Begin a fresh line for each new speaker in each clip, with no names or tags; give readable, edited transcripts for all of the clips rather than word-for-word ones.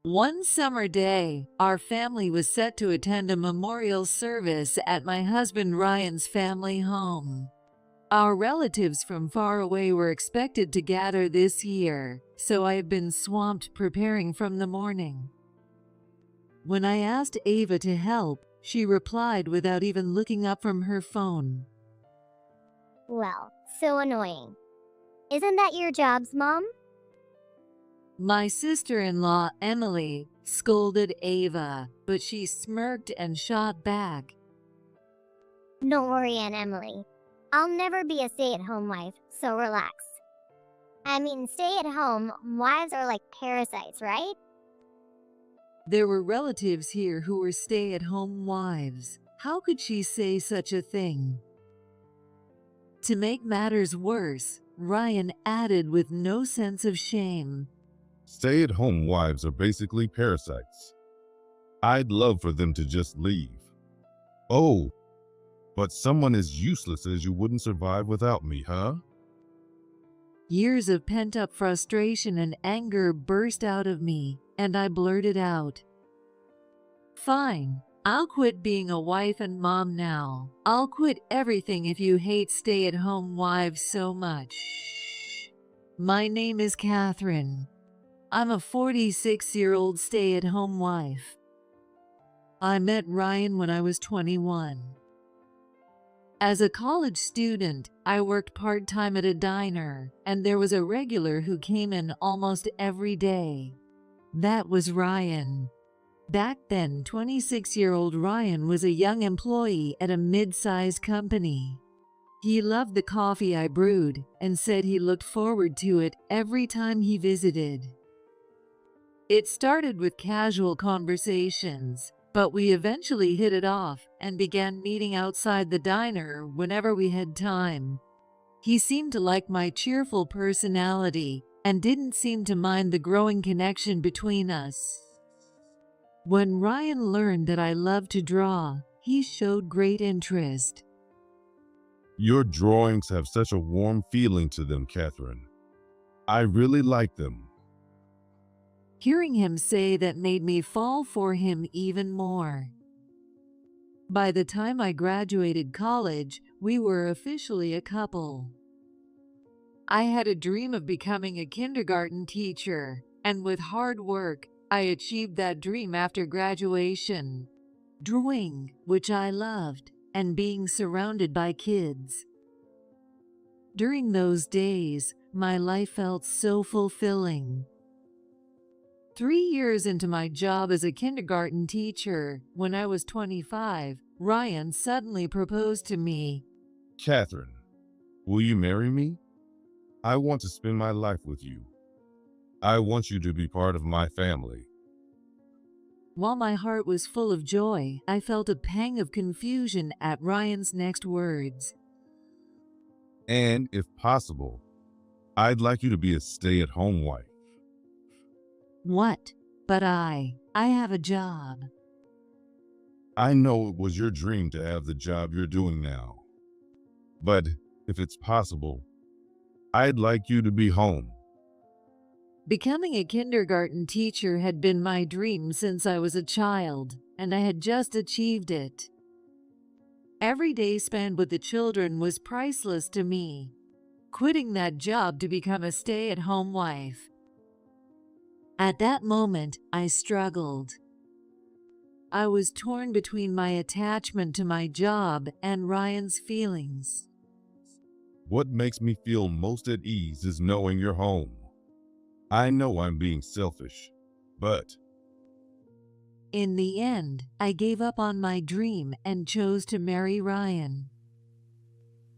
One summer day, our family was set to attend a memorial service at my husband Ryan's family home. Our relatives from far away were expected to gather this year, so I have been swamped preparing from the morning. When I asked Ava to help, she replied without even looking up from her phone.
Well, so annoying. Isn't that your job's mom?
My sister-in-law, Emily, scolded Ava, but she smirked and shot back.
Don't worry, Aunt Emily. I'll never be a stay-at-home wife, so relax. I mean, stay-at-home wives are like parasites, right?
There were relatives here who were stay-at-home wives. How could she say such a thing? To make matters worse, Ryan added with no sense of shame.
Stay-at-home wives are basically parasites. I'd love for them to just leave. Oh, but someone as useless as you wouldn't survive without me, huh?
Years of pent-up frustration and anger burst out of me, and I blurted out, "Fine, I'll quit being a wife and mom now. I'll quit everything if you hate stay-at-home wives so much. My name is Catherine. I'm a 46-year-old stay-at-home wife. I met Ryan when I was 21. As a college student, I worked part-time at a diner, and there was a regular who came in almost every day. That was Ryan. Back then, 26-year-old Ryan was a young employee at a mid-sized company. He loved the coffee I brewed and said he looked forward to it every time he visited. It started with casual conversations, but we eventually hit it off and began meeting outside the diner whenever we had time. He seemed to like my cheerful personality and didn't seem to mind the growing connection between us. When Ryan learned that I loved to draw, he showed great interest.
Your drawings have such a warm feeling to them, Catherine. I really like them.
Hearing him say that made me fall for him even more. By the time I graduated college, we were officially a couple. I had a dream of becoming a kindergarten teacher, and with hard work, I achieved that dream after graduation. Drawing, which I loved, and being surrounded by kids. During those days, my life felt so fulfilling. 3 years into my job as a kindergarten teacher, when I was 25, Ryan suddenly proposed to me.
Catherine, will you marry me? I want to spend my life with you. I want you to be part of my family.
While my heart was full of joy, I felt a pang of confusion at Ryan's next words.
And if possible, I'd like you to be a stay-at-home wife.
What? But I have a job.
I know it was your dream to have the job you're doing now. But if it's possible, I'd like you to be home.
Becoming a kindergarten teacher had been my dream since I was a child, and I had just achieved it. Every day spent with the children was priceless to me. Quitting that job to become a stay-at-home wife. At that moment, I struggled. I was torn between my attachment to my job and Ryan's feelings.
What makes me feel most at ease is knowing you're home. I know I'm being selfish, but
in the end, I gave up on my dream and chose to marry Ryan.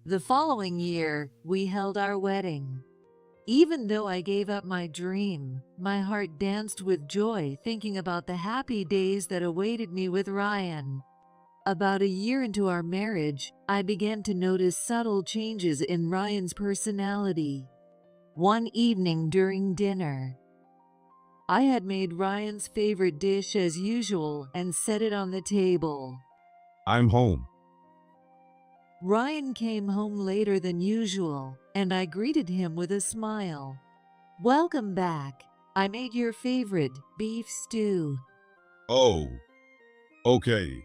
The following year, we held our wedding. Even though I gave up my dream, my heart danced with joy thinking about the happy days that awaited me with Ryan. About a year into our marriage, I began to notice subtle changes in Ryan's personality. One evening during dinner, I had made Ryan's favorite dish as usual and set it on the table.
I'm home.
Ryan came home later than usual, and I greeted him with a smile. "Welcome back. I made your favorite beef stew.
Oh, okay.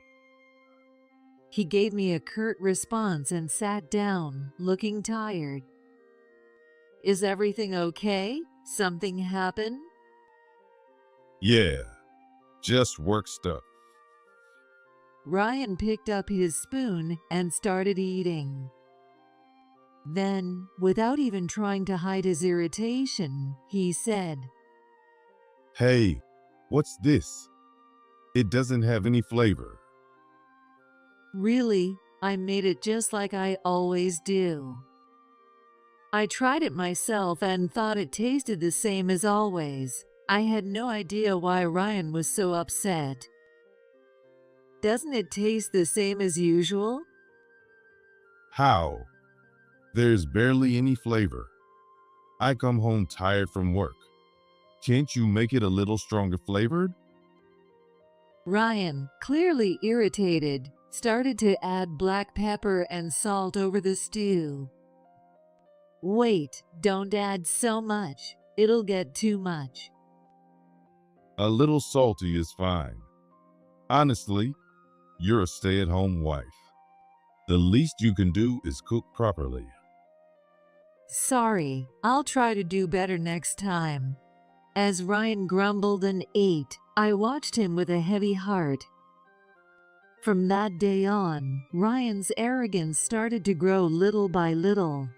He gave me a curt response and sat down, looking tired. Is everything okay? Something happened?
Yeah, just work stuff.
Ryan picked up his spoon and started eating. Then, without even trying to hide his irritation, he said,
Hey, what's this? It doesn't have any flavor.
"Really, I made it just like I always do. I tried it myself and thought it tasted the same as always." I had no idea why Ryan was so upset. "Doesn't it taste the same as usual?"
How? There's barely any flavor. I come home tired from work. Can't you make it a little stronger flavored?
Ryan, clearly irritated, started to add black pepper and salt over the stew. "Wait, don't add so much. It'll get too much."
A little salty is fine. Honestly, you're a stay-at-home wife. The least you can do is cook properly.
"Sorry, I'll try to do better next time." As Ryan grumbled and ate, I watched him with a heavy heart. From that day on, Ryan's arrogance started to grow little by little.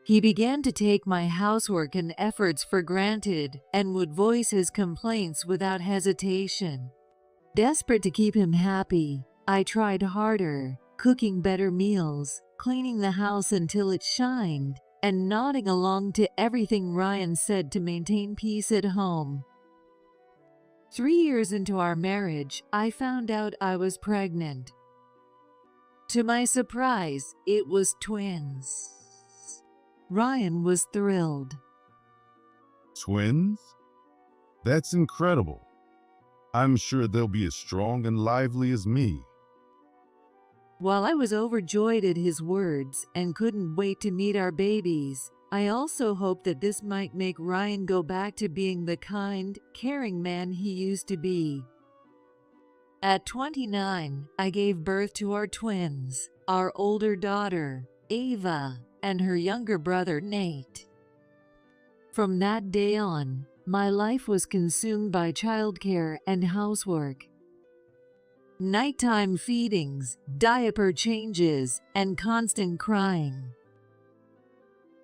He began to take my housework and efforts for granted and would voice his complaints without hesitation. Desperate to keep him happy, I tried harder, cooking better meals, cleaning the house until it shined, and nodding along to everything Ryan said to maintain peace at home. 3 years into our marriage, I found out I was pregnant. To my surprise, it was twins. Ryan was thrilled.
Twins? That's incredible. I'm sure they'll be as strong and lively as me.
While I was overjoyed at his words and couldn't wait to meet our babies, I also hoped that this might make Ryan go back to being the kind, caring man he used to be. At 29, I gave birth to our twins, our older daughter, Ava, and her younger brother, Nate. From that day on, my life was consumed by childcare and housework. Nighttime feedings, diaper changes, and constant crying.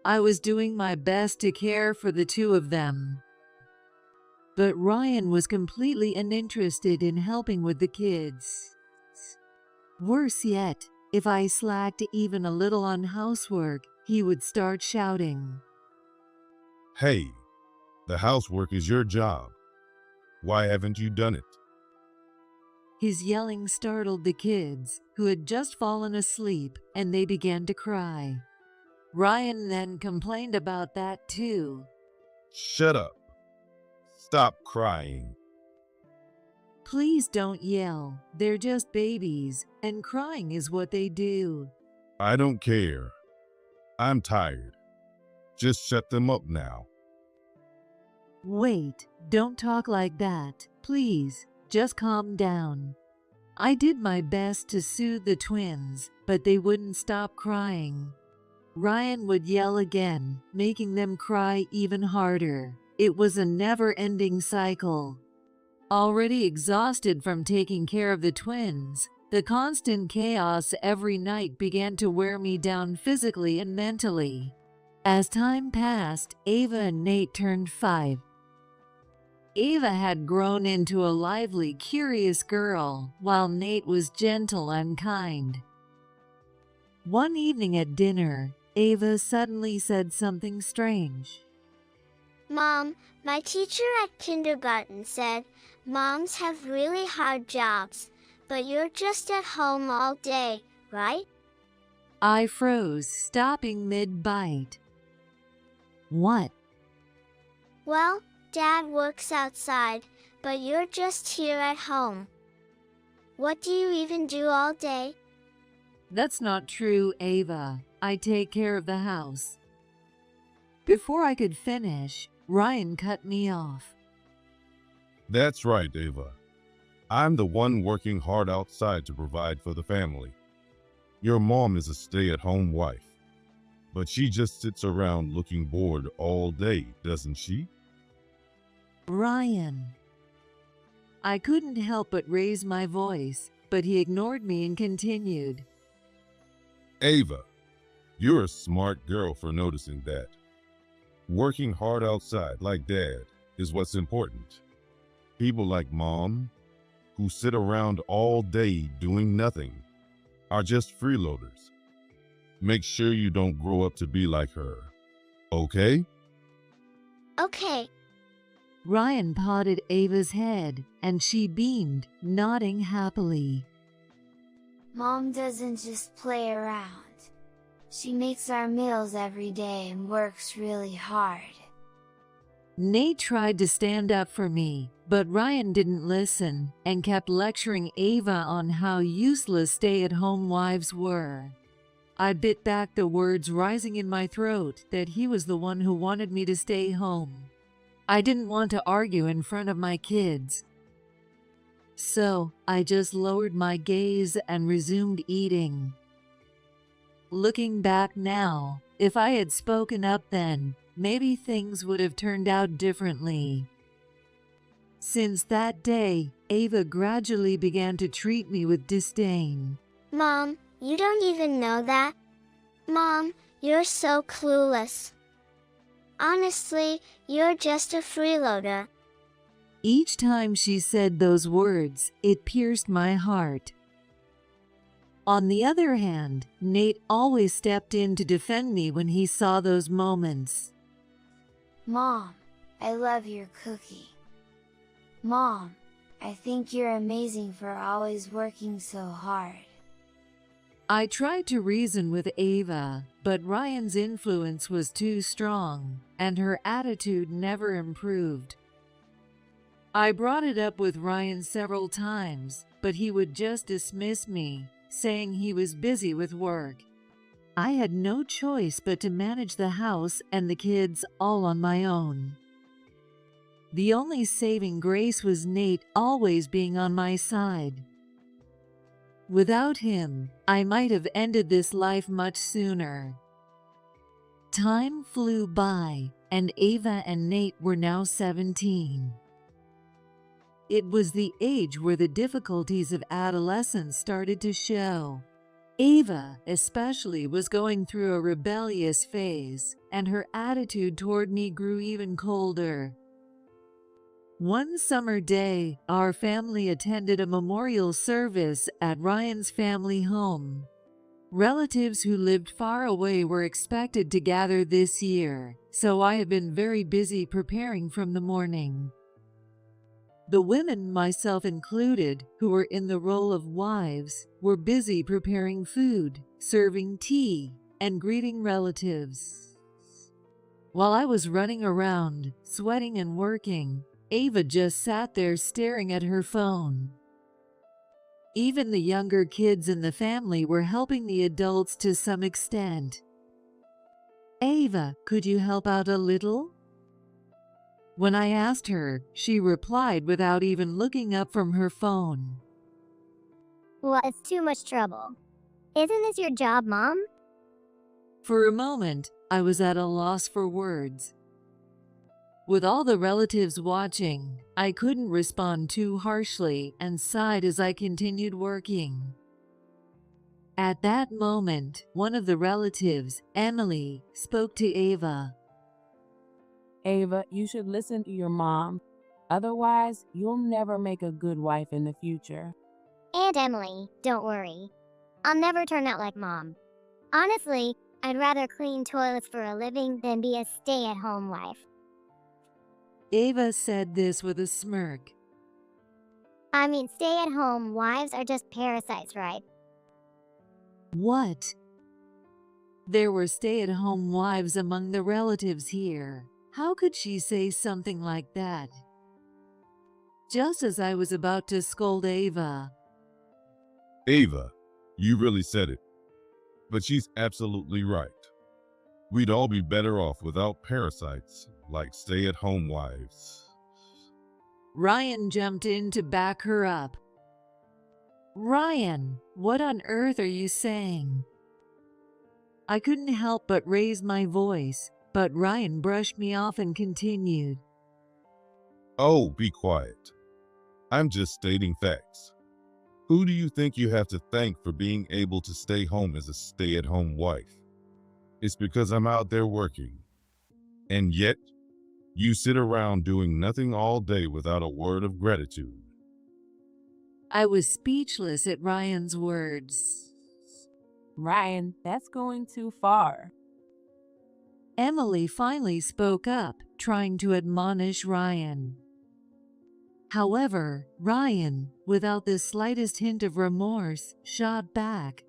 I was doing my best to care for the two of them. But Ryan was completely uninterested in helping with the kids. Worse yet, if I slacked even a little on housework, he would start shouting.
Hey, the housework is your job. Why haven't you done it?
His yelling startled the kids, who had just fallen asleep, and they began to cry. Ryan then complained about that too.
Shut up. Stop crying.
"Please don't yell. They're just babies, and crying is what they do."
I don't care. I'm tired. Just shut them up now.
"Wait, don't talk like that. Please, just calm down." I did my best to soothe the twins, but they wouldn't stop crying. Ryan would yell again, making them cry even harder. It was a never-ending cycle. Already exhausted from taking care of the twins, the constant chaos every night began to wear me down physically and mentally. As time passed, Ava and Nate turned 5. Ava had grown into a lively, curious girl, while Nate was gentle and kind. One evening at dinner, Ava suddenly said something strange.
Mom, my teacher at kindergarten said, moms have really hard jobs, but you're just at home all day, right?
I froze, stopping mid-bite. "What?"
Well, Dad works outside, but you're just here at home. What do you even do all day?
"That's not true, Ava. I take care of the house." Before I could finish, Ryan cut me off.
That's right, Ava. I'm the one working hard outside to provide for the family. Your mom is a stay-at-home wife, but she just sits around looking bored all day, doesn't she?
Ryan. I couldn't help but raise my voice, but he ignored me and continued.
Ava, you're a smart girl for noticing that. Working hard outside like Dad is what's important. People like Mom, who sit around all day doing nothing, are just freeloaders. Make sure you don't grow up to be like her, okay?
Okay.
Ryan patted Ava's head, and she beamed, nodding happily.
Mom doesn't just play around. She makes our meals every day and works really hard.
Nate tried to stand up for me, but Ryan didn't listen and kept lecturing Ava on how useless stay-at-home wives were. I bit back the words rising in my throat that he was the one who wanted me to stay home. I didn't want to argue in front of my kids. So I just lowered my gaze and resumed eating. Looking back now, if I had spoken up then, maybe things would have turned out differently. Since that day, Ava gradually began to treat me with disdain.
Mom, you don't even know that? Mom, you're so clueless. Honestly, you're just a freeloader.
Each time she said those words, it pierced my heart. On the other hand, Nate always stepped in to defend me when he saw those moments.
Mom, I love your cookie. Mom, I think you're amazing for always working so hard.
I tried to reason with Ava, but Ryan's influence was too strong, and her attitude never improved. I brought it up with Ryan several times, but he would just dismiss me, saying he was busy with work. I had no choice but to manage the house and the kids all on my own. The only saving grace was Nate always being on my side. Without him, I might have ended this life much sooner. Time flew by, and Ava and Nate were now 17. It was the age where the difficulties of adolescence started to show. Ava, especially, was going through a rebellious phase, and her attitude toward me grew even colder. One summer day, our family attended a memorial service at Ryan's family home. Relatives who lived far away were expected to gather this year, so I have been very busy preparing from the morning. The women, myself included, who were in the role of wives, were busy preparing food, serving tea, and greeting relatives. While I was running around, sweating and working, Ava just sat there staring at her phone. Even the younger kids in the family were helping the adults to some extent. "Ava, could you help out a little?" When I asked her, she replied without even looking up from her phone.
Well, it's too much trouble. Isn't this your job, Mom?
For a moment, I was at a loss for words. With all the relatives watching, I couldn't respond too harshly and sighed as I continued working. At that moment, one of the relatives, Emily, spoke to Ava.
"Ava, you should listen to your mom. Otherwise, you'll never make a good wife in the future."
And Emily, don't worry. I'll never turn out like Mom. Honestly, I'd rather clean toilets for a living than be a stay-at-home wife.
Ava said this with a smirk.
I mean, stay-at-home wives are just parasites, right?
What? There were stay-at-home wives among the relatives here. How could she say something like that? Just as I was about to scold Ava.
Ava, you really said it. But she's absolutely right. We'd all be better off without parasites like stay-at-home wives.
Ryan jumped in to back her up. Ryan, what on earth are you saying? I couldn't help but raise my voice, but Ryan brushed me off and continued.
Oh, be quiet. I'm just stating facts. Who do you think you have to thank for being able to stay home as a stay-at-home wife? It's because I'm out there working. And yet, you sit around doing nothing all day without a word of gratitude.
I was speechless at Ryan's words.
Ryan, that's going too far.
Emily finally spoke up, trying to admonish Ryan. However, Ryan, without the slightest hint of remorse, shot back.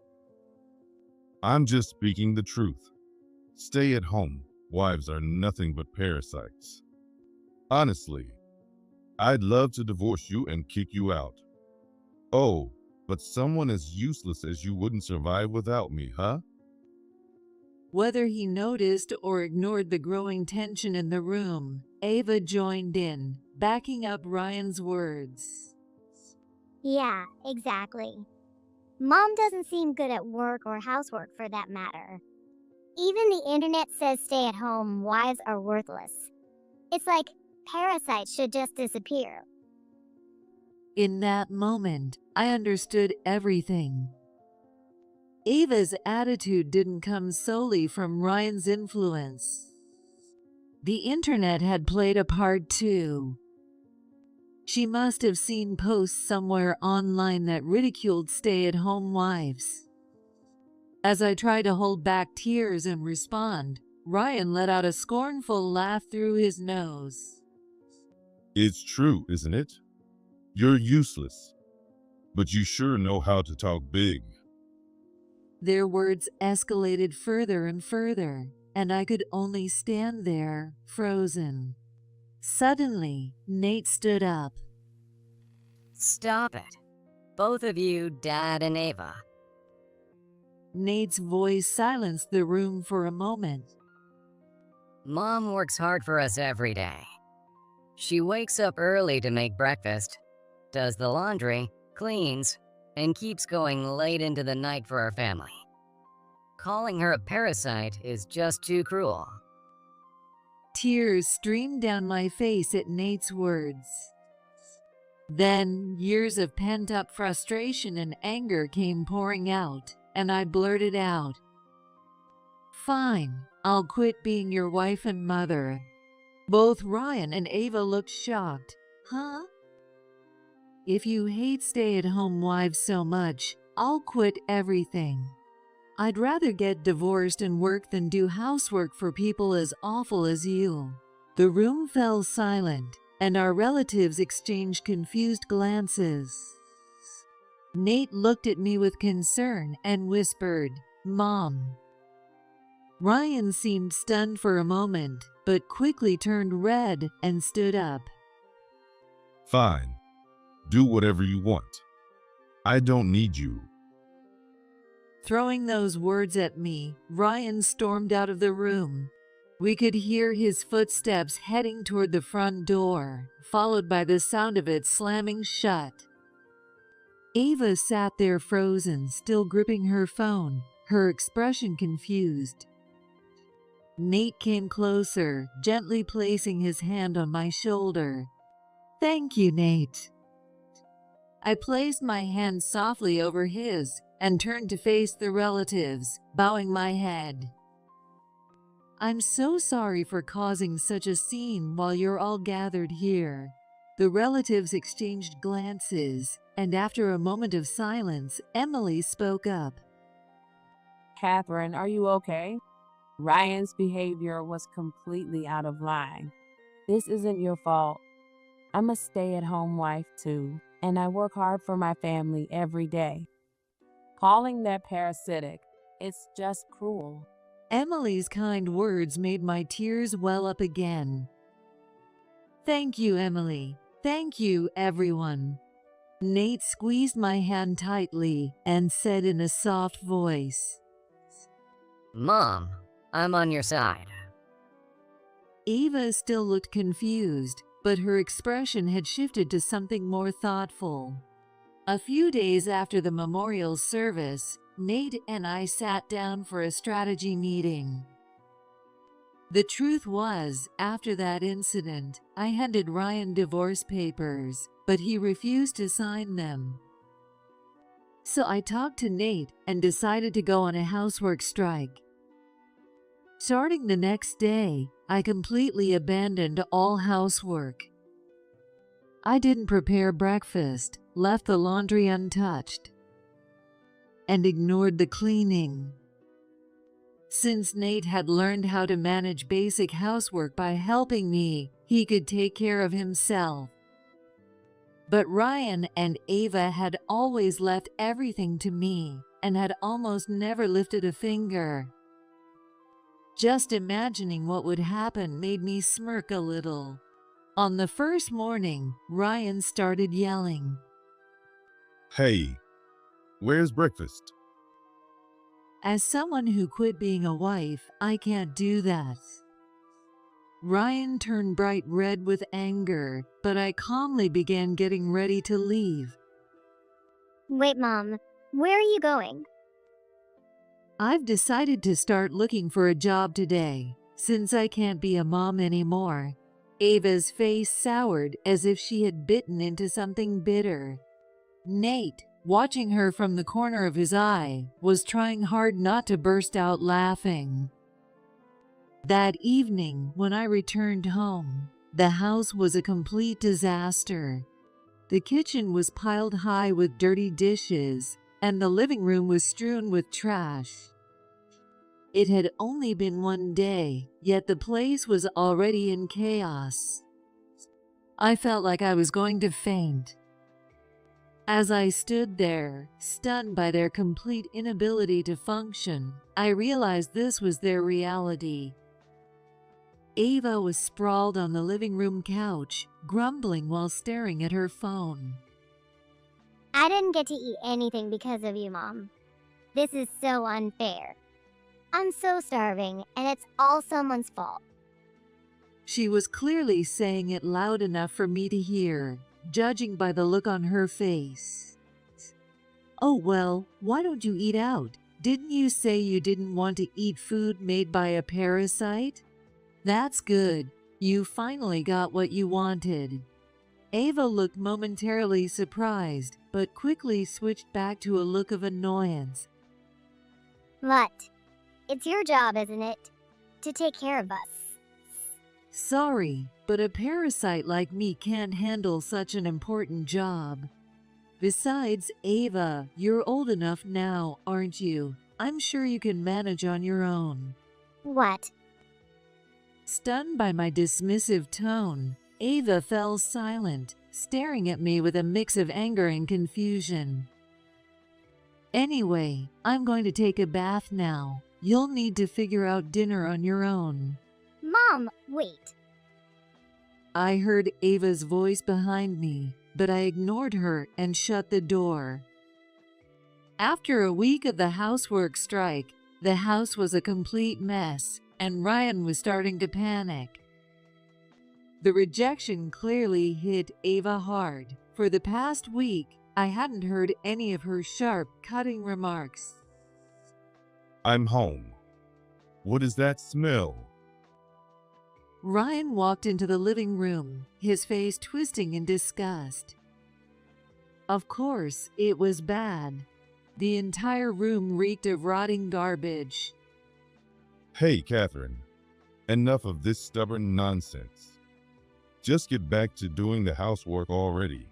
I'm just speaking the truth. Stay-at-home wives are nothing but parasites. Honestly, I'd love to divorce you and kick you out. Oh, but someone as useless as you wouldn't survive without me, huh?
Whether he noticed or ignored the growing tension in the room, Ava joined in, backing up Ryan's words.
Yeah, exactly. Mom doesn't seem good at work or housework for that matter. Even the internet says stay-at-home wives are worthless. It's like parasites should just disappear.
In that moment, I understood everything. Ava's attitude didn't come solely from Ryan's influence. The internet had played a part too. She must have seen posts somewhere online that ridiculed stay-at-home wives. As I tried to hold back tears and respond, Ryan let out a scornful laugh through his nose.
It's true, isn't it? You're useless, but you sure know how to talk big.
Their words escalated further and further, and I could only stand there, frozen. Suddenly, Nate stood up.
Stop it. Both of you, Dad and Ava.
Nate's voice silenced the room for a moment.
Mom works hard for us every day. She wakes up early to make breakfast, does the laundry, cleans, and keeps going late into the night for our family. Calling her a parasite is just too cruel.
Tears streamed down my face at Nate's words. Then, years of pent-up frustration and anger came pouring out, and I blurted out, "Fine, I'll quit being your wife and mother." Both Ryan and Ava looked shocked. Huh? If you hate stay-at-home wives so much, I'll quit everything. I'd rather get divorced and work than do housework for people as awful as you. The room fell silent, and our relatives exchanged confused glances. Nate looked at me with concern and whispered, "Mom." Ryan seemed stunned for a moment, but quickly turned red and stood up.
Fine. Do whatever you want. I don't need you.
Throwing those words at me, Ryan stormed out of the room. We could hear his footsteps heading toward the front door, followed by the sound of it slamming shut. Ava sat there frozen, still gripping her phone, her expression confused. Nate came closer, gently placing his hand on my shoulder. "Thank you, Nate." I placed my hand softly over his and turned to face the relatives, bowing my head. "I'm so sorry for causing such a scene while you're all gathered here." The relatives exchanged glances, and after a moment of silence, Emily spoke up.
Catherine, are you okay? Ryan's behavior was completely out of line. This isn't your fault. I'm a stay-at-home wife too, and I work hard for my family every day. Calling that parasitic, it's just cruel.
Emily's kind words made my tears well up again. "Thank you, Emily. Thank you, everyone." Nate squeezed my hand tightly and said in a soft voice,
Mom, I'm on your side.
Ava still looked confused, but her expression had shifted to something more thoughtful. A few days after the memorial service, Nate and I sat down for a strategy meeting. The truth was, after that incident, I handed Ryan divorce papers, but he refused to sign them. So I talked to Nate and decided to go on a housework strike. Starting the next day, I completely abandoned all housework. I didn't prepare breakfast, left the laundry untouched, and ignored the cleaning. Since Nate had learned how to manage basic housework by helping me, he could take care of himself. But Ryan and Ava had always left everything to me and had almost never lifted a finger. Just imagining what would happen made me smirk a little. On the first morning, Ryan started yelling.
Hey, where's breakfast?
As someone who quit being a wife, I can't do that. Ryan turned bright red with anger, but I calmly began getting ready to leave.
Wait, Mom, where are you going?
I've decided to start looking for a job today, since I can't be a mom anymore. Ava's face soured as if she had bitten into something bitter. Nate, watching her from the corner of his eye, was trying hard not to burst out laughing. That evening, when I returned home, the house was a complete disaster. The kitchen was piled high with dirty dishes, and the living room was strewn with trash. It had only been one day, yet the place was already in chaos. I felt like I was going to faint. As I stood there, stunned by their complete inability to function, I realized this was their reality. Ava was sprawled on the living room couch, grumbling while staring at her phone.
I didn't get to eat anything because of you, Mom. This is so unfair. I'm so starving, and it's all someone's fault.
She was clearly saying it loud enough for me to hear, judging by the look on her face. Oh well, why don't you eat out? Didn't you say you didn't want to eat food made by a parasite? That's good. You finally got what you wanted. Ava looked momentarily surprised, but quickly switched back to a look of annoyance.
What? It's your job, isn't it? To take care of us.
Sorry, but a parasite like me can't handle such an important job. Besides, Ava, you're old enough now, aren't you? I'm sure you can manage on your own.
What?
Stunned by my dismissive tone, Ava fell silent, staring at me with a mix of anger and confusion. Anyway, I'm going to take a bath now. You'll need to figure out dinner on your own.
Mom, wait.
I heard Ava's voice behind me, but I ignored her and shut the door. After a week of the housework strike, the house was a complete mess, and Ryan was starting to panic. The rejection clearly hit Ava hard. For the past week, I hadn't heard any of her sharp, cutting remarks.
I'm home. What is that smell?
Ryan walked into the living room, his face twisting in disgust. Of course, it was bad. The entire room reeked of rotting garbage.
Hey, Catherine. Enough of this stubborn nonsense. Just get back to doing the housework already.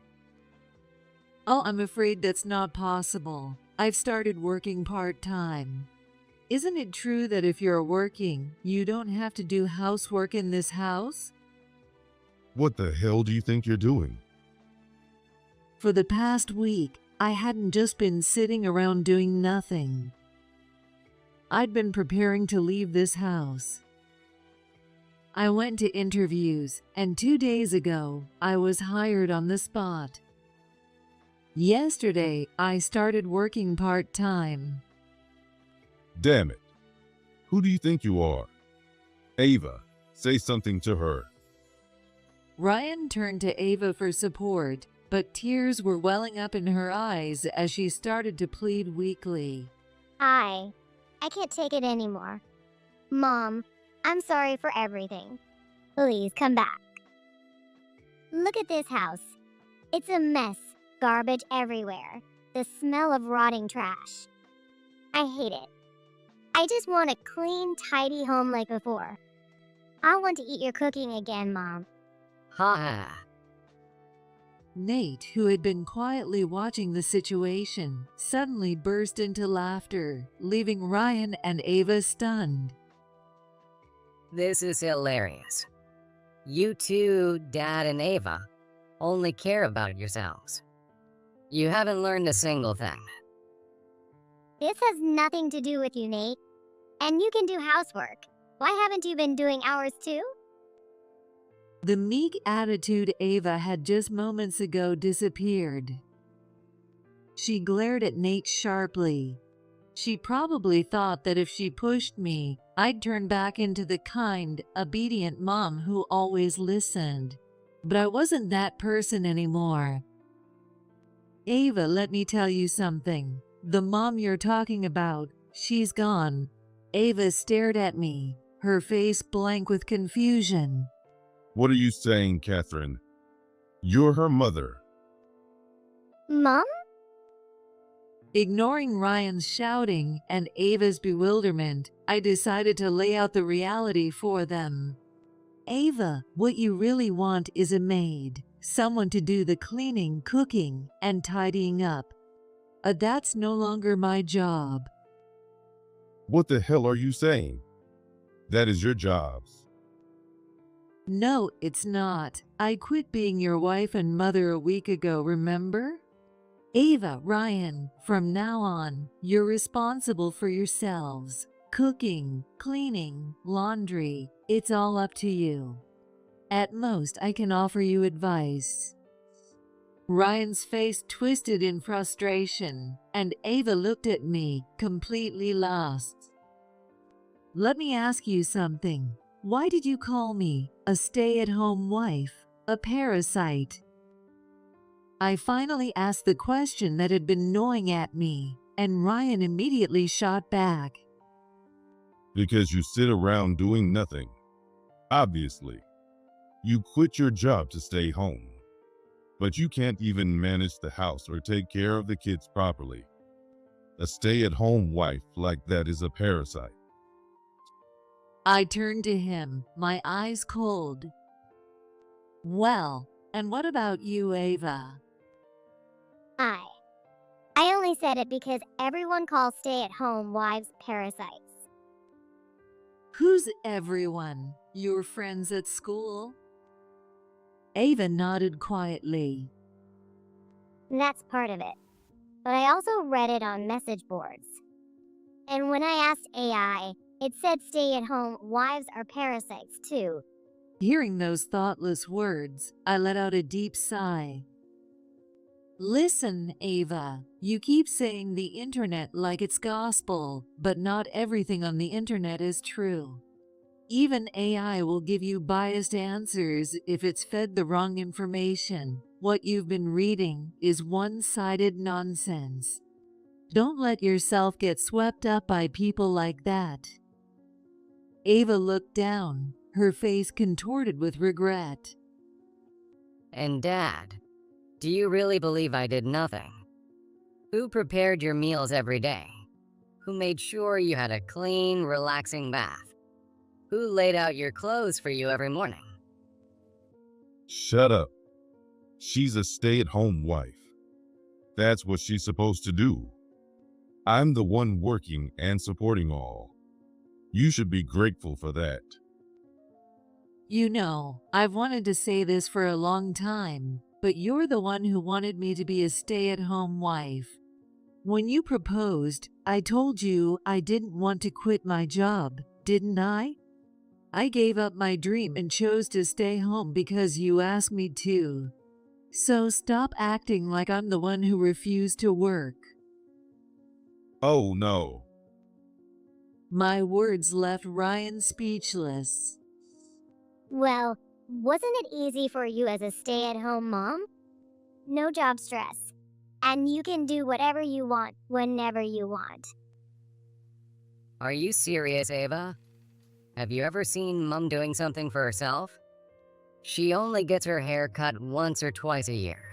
Oh, I'm afraid that's not possible. I've started working part-time. Isn't it true that if you're working, you don't have to do housework in this house?
What the hell do you think you're doing?
For the past week, I hadn't just been sitting around doing nothing. I'd been preparing to leave this house. I went to interviews, and 2 days ago, I was hired on the spot. Yesterday, I started working part-time.
Damn it. Who do you think you are? Ava, say something to her.
Ryan turned to Ava for support, but tears were welling up in her eyes as she started to plead weakly.
I can't take it anymore. Mom, I'm sorry for everything. Please come back. Look at this house. It's a mess. Garbage everywhere. The smell of rotting trash. I hate it. I just want a clean, tidy home like before. I want to eat your cooking again, Mom.
Ha ha.
Nate, who had been quietly watching the situation, suddenly burst into laughter, leaving Ryan and Ava stunned.
This is hilarious. You two, Dad and Ava, only care about yourselves. You haven't learned a single thing.
This has nothing to do with you, Nate. And you can do housework. Why haven't you been doing ours too?
The meek attitude Ava had just moments ago disappeared. She glared at Nate sharply. She probably thought that if she pushed me, I'd turn back into the kind, obedient mom who always listened. But I wasn't that person anymore. Ava, let me tell you something. The mom you're talking about, she's gone. Ava stared at me, her face blank with confusion.
What are you saying, Catherine? You're her mother.
Mom?
Ignoring Ryan's shouting and Ava's bewilderment, I decided to lay out the reality for them. Ava, what you really want is a maid, someone to do the cleaning, cooking, and tidying up. That's no longer my job.
What the hell are you saying? That is your jobs.
No, it's not. I quit being your wife and mother a week ago, remember? Ava, Ryan, from now on, you're responsible for yourselves. Cooking, cleaning, laundry, it's all up to you. At most, I can offer you advice. Ryan's face twisted in frustration, and Ava looked at me, completely lost. Let me ask you something. Why did you call me a stay-at-home wife, a parasite? I finally asked the question that had been gnawing at me, and Ryan immediately shot back.
Because you sit around doing nothing. Obviously. You quit your job to stay home. But you can't even manage the house or take care of the kids properly. A stay-at-home wife like that is a parasite.
I turned to him, my eyes cold. Well, and what about you, Ava?
I only said it because everyone calls stay-at-home wives parasites.
Who's everyone? Your friends at school? Ava nodded quietly.
That's part of it. But I also read it on message boards. And when I asked AI, it said stay-at-home wives are parasites too.
Hearing those thoughtless words, I let out a deep sigh. Listen, Ava, you keep saying the internet like it's gospel, but not everything on the internet is true. Even AI will give you biased answers if it's fed the wrong information. What you've been reading is one-sided nonsense. Don't let yourself get swept up by people like that. Ava looked down, her face contorted with regret.
And Dad, do you really believe I did nothing? Who prepared your meals every day? Who made sure you had a clean, relaxing bath? Who laid out your clothes for you every morning?
Shut up. She's a stay-at-home wife. That's what she's supposed to do. I'm the one working and supporting all. You should be grateful for that.
You know, I've wanted to say this for a long time, but you're the one who wanted me to be a stay-at-home wife. When you proposed, I told you I didn't want to quit my job, didn't I? I gave up my dream and chose to stay home because you asked me to. So stop acting like I'm the one who refused to work.
Oh no.
My words left Ryan speechless.
Well, wasn't it easy for you as a stay-at-home mom? No job stress. And you can do whatever you want, whenever you want.
Are you serious, Ava? Have you ever seen Mom doing something for herself? She only gets her hair cut once or twice a year.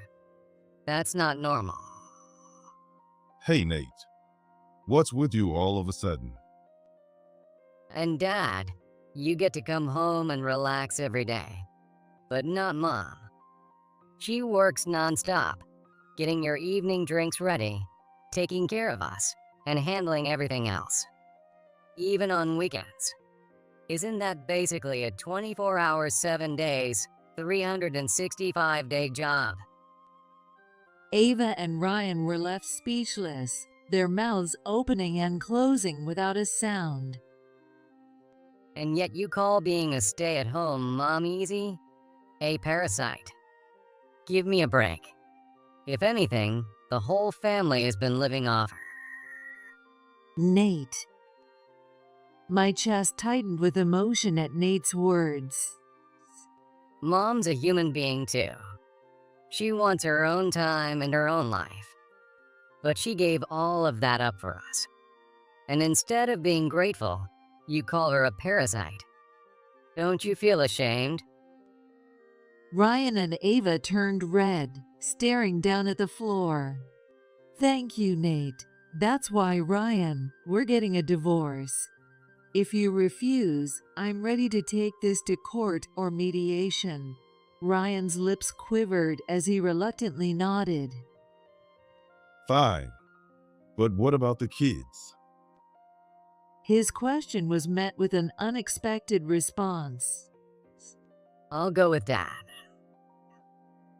That's not normal.
Hey, Nate. What's with you all of a sudden?
And Dad, you get to come home and relax every day. But not Mom. She works non-stop, getting your evening drinks ready, taking care of us, and handling everything else. Even on weekends. Isn't that basically a 24 hours, 7 days, 365-day job?
Ava and Ryan were left speechless, their mouths opening and closing without a sound.
And yet you call being a stay-at-home mom easy? A parasite. Give me a break. If anything, the whole family has been living off her.
Nate. My chest tightened with emotion at Nate's words.
Mom's a human being too. She wants her own time and her own life. But she gave all of that up for us. And instead of being grateful, you call her a parasite. Don't you feel ashamed?
Ryan and Ava turned red, staring down at the floor. Thank you, Nate. That's why, Ryan, we're getting a divorce. If you refuse, I'm ready to take this to court or mediation. Ryan's lips quivered as he reluctantly nodded.
Fine. But what about the kids?
His question was met with an unexpected response.
I'll go with Dad.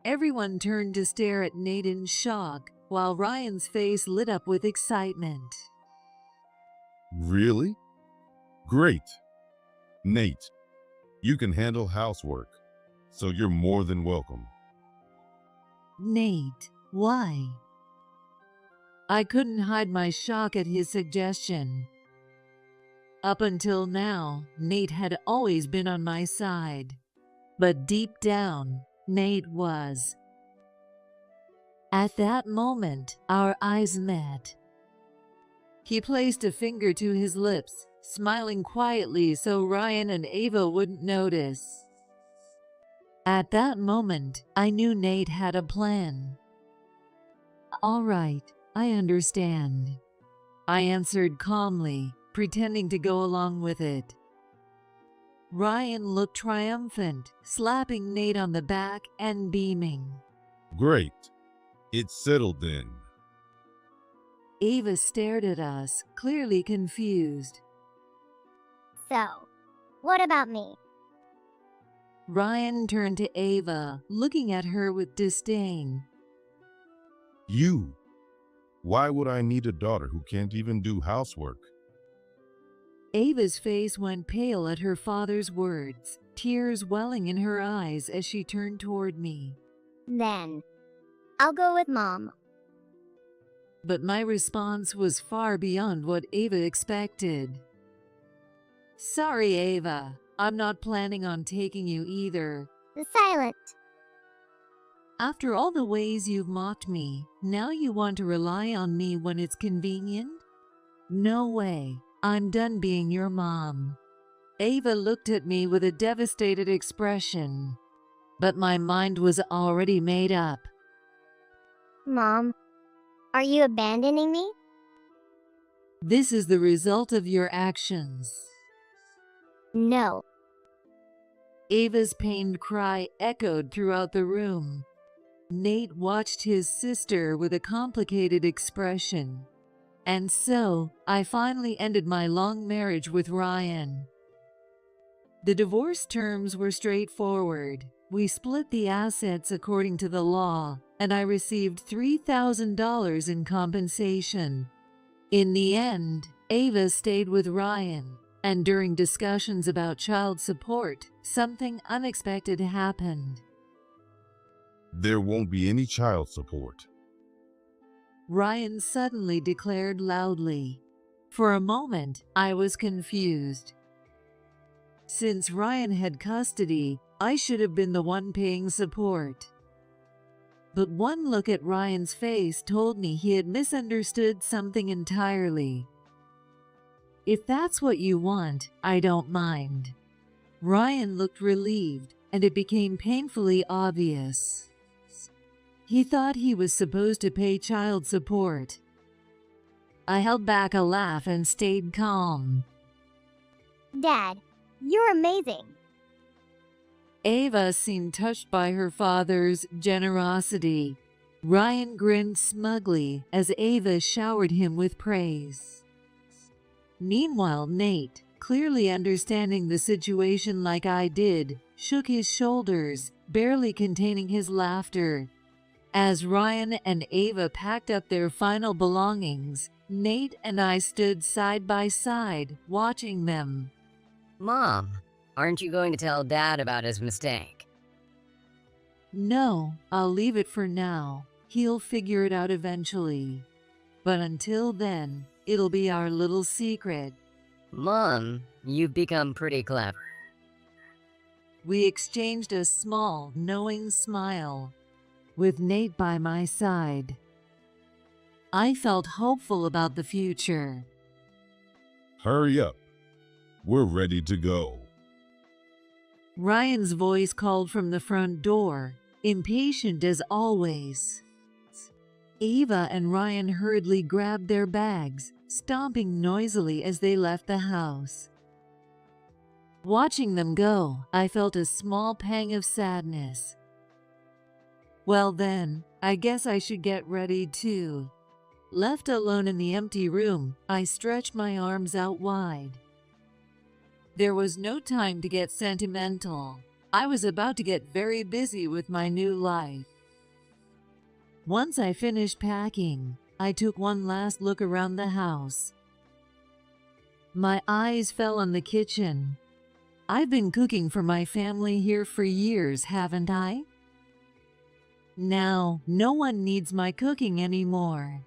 Everyone turned to stare at Nate in shock, while Ryan's face lit up with excitement.
Really? Great. Nate, you can handle housework, so you're more than welcome.
Nate, why? I couldn't hide my shock at his suggestion. Up until now, Nate had always been on my side. But deep down, Nate was. At that moment, our eyes met. He placed a finger to his lips, smiling quietly so Ryan and Ava wouldn't notice. At that moment, I knew Nate had a plan. All right, I understand. I answered calmly, pretending to go along with it. Ryan looked triumphant, slapping Nate on the back and beaming.
Great. It's settled then.
Ava stared at us, clearly confused.
So, what about me?
Ryan turned to Ava, looking at her with disdain.
You. Why would I need a daughter who can't even do housework?
Ava's face went pale at her father's words, tears welling in her eyes as she turned toward me.
Then, I'll go with Mom.
But my response was far beyond what Ava expected. Sorry, Ava. I'm not planning on taking you either.
The silent.
After all the ways you've mocked me, now you want to rely on me when it's convenient? No way. I'm done being your mom. Ava looked at me with a devastated expression. But my mind was already made up.
Mom, are you abandoning me?
This is the result of your actions.
No.
Ava's pained cry echoed throughout the room. Nate watched his sister with a complicated expression. And so, I finally ended my long marriage with Ryan. The divorce terms were straightforward. We split the assets according to the law, and I received $3,000 in compensation. In the end, Ava stayed with Ryan, and during discussions about child support, something unexpected happened.
There won't be any child support.
Ryan suddenly declared loudly. For a moment, I was confused. Since Ryan had custody, I should have been the one paying support. But one look at Ryan's face told me he had misunderstood something entirely. If that's what you want, I don't mind. Ryan looked relieved, and it became painfully obvious. He thought he was supposed to pay child support. I held back a laugh and stayed calm.
Dad, you're amazing.
Ava seemed touched by her father's generosity. Ryan grinned smugly as Ava showered him with praise. Meanwhile, Nate, clearly understanding the situation like I did, shook his shoulders, barely containing his laughter. As Ryan and Ava packed up their final belongings, Nate and I stood side by side, watching them.
Mom, aren't you going to tell Dad about his mistake?
No, I'll leave it for now. He'll figure it out eventually. But until then, it'll be our little secret.
Mom, you've become pretty clever.
We exchanged a small, knowing smile. With Nate by my side, I felt hopeful about the future.
Hurry up. We're ready to go.
Ryan's voice called from the front door, impatient as always. Ava and Ryan hurriedly grabbed their bags, stomping noisily as they left the house. Watching them go, I felt a small pang of sadness. Well then, I guess I should get ready too. Left alone in the empty room, I stretched my arms out wide. There was no time to get sentimental. I was about to get very busy with my new life. Once I finished packing, I took one last look around the house. My eyes fell on the kitchen. I've been cooking for my family here for years, haven't I? Now, no one needs my cooking anymore.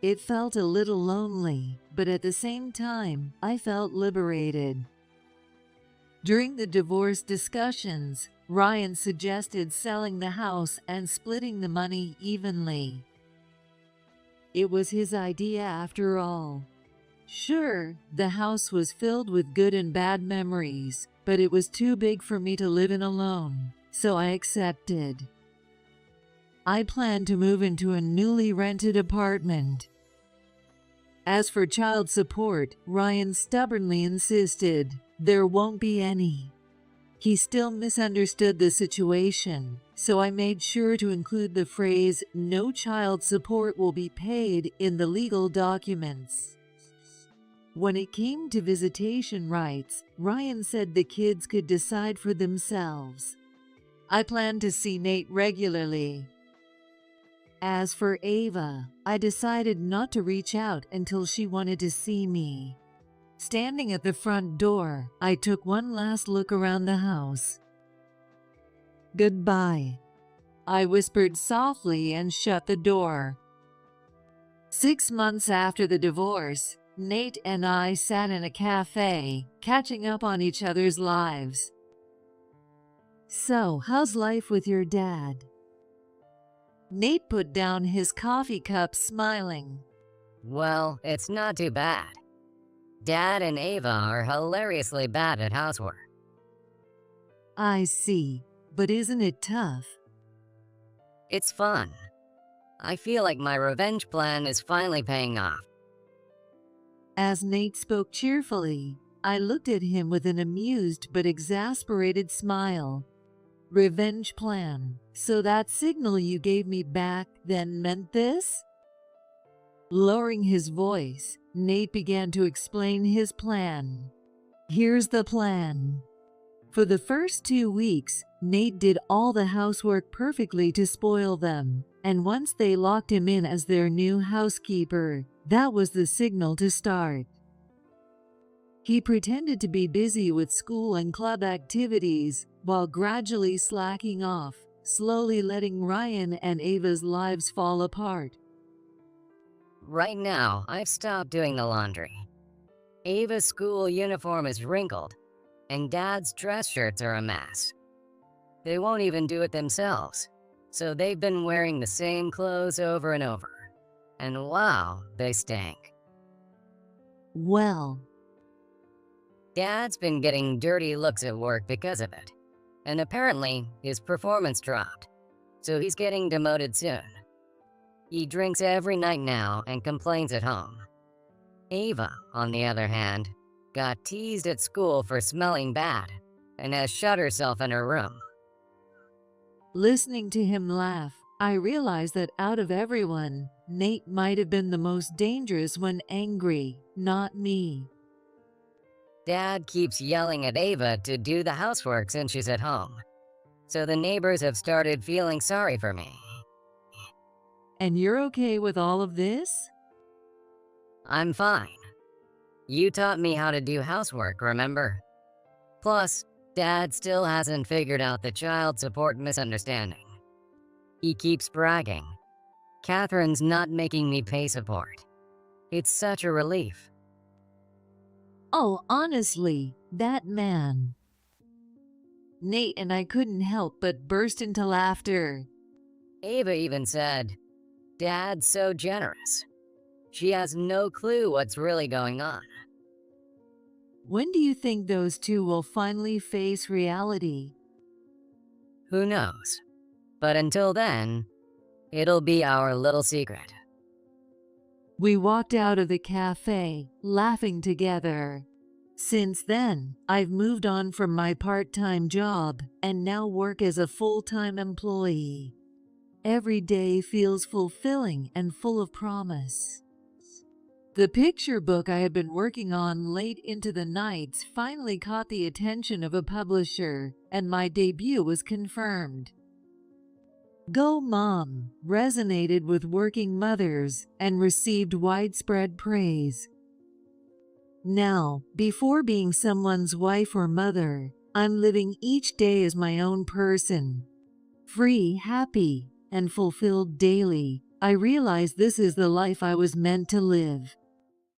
It felt a little lonely, but at the same time, I felt liberated. During the divorce discussions, Ryan suggested selling the house and splitting the money evenly. It was his idea after all. Sure, the house was filled with good and bad memories, but it was too big for me to live in alone, so I accepted. I planned to move into a newly rented apartment. As for child support, Ryan stubbornly insisted there won't be any. He still misunderstood the situation, so I made sure to include the phrase "no child support will be paid" in the legal documents. When it came to visitation rights, Ryan said the kids could decide for themselves. I planned to see Nate regularly. As for Ava, I decided not to reach out until she wanted to see me. Standing at the front door, I took one last look around the house. "Goodbye," I whispered softly and shut the door. 6 months after the divorce, Nate and I sat in a cafe, catching up on each other's lives. "So, how's life with your dad?" Nate put down his coffee cup, smiling.
Well, it's not too bad. Dad and Ava are hilariously bad at housework.
I see, but isn't it tough?
It's fun. I feel like my revenge plan is finally paying off.
As Nate spoke cheerfully, I looked at him with an amused but exasperated smile. Revenge plan. So that signal you gave me back then meant this? Lowering his voice, Nate began to explain his plan. Here's the plan. For the first 2 weeks, Nate did all the housework perfectly to spoil them, and once they locked him in as their new housekeeper, that was the signal to start. He pretended to be busy with school and club activities, while gradually slacking off, slowly letting Ryan and Ava's lives fall apart.
Right now, I've stopped doing the laundry. Ava's school uniform is wrinkled, and Dad's dress shirts are a mess. They won't even do it themselves, so they've been wearing the same clothes over and over. And wow, they stink.
Well,
Dad's been getting dirty looks at work because of it, and apparently his performance dropped, so he's getting demoted soon. He drinks every night now and complains at home. Ava, on the other hand, got teased at school for smelling bad and has shut herself in her room.
listening to him laugh, I realized that out of everyone, Nate might have been the most dangerous when angry, not me.
Dad keeps yelling at Ava to do the housework since she's at home, so the neighbors have started feeling sorry for me.
And you're okay with all of this?
I'm fine. You taught me how to do housework, remember? Plus, Dad still hasn't figured out the child support misunderstanding. He keeps bragging. Catherine's not making me pay support. It's such a relief.
Oh, honestly, that man. Nate and I couldn't help but burst into laughter.
Ava even said, "Dad's so generous. She has no clue what's really going on."
When do you think those two will finally face reality?
Who knows? But until then, it'll be our little secret.
We walked out of the cafe, laughing together. Since then, I've moved on from my part-time job and now work as a full-time employee. Every day feels fulfilling and full of promise. The picture book I had been working on late into the nights finally caught the attention of a publisher, and my debut was confirmed. Go Mom resonated with working mothers and received widespread praise. Now, before being someone's wife or mother, I'm living each day as my own person. Free, happy, and fulfilled daily, I realize this is the life I was meant to live.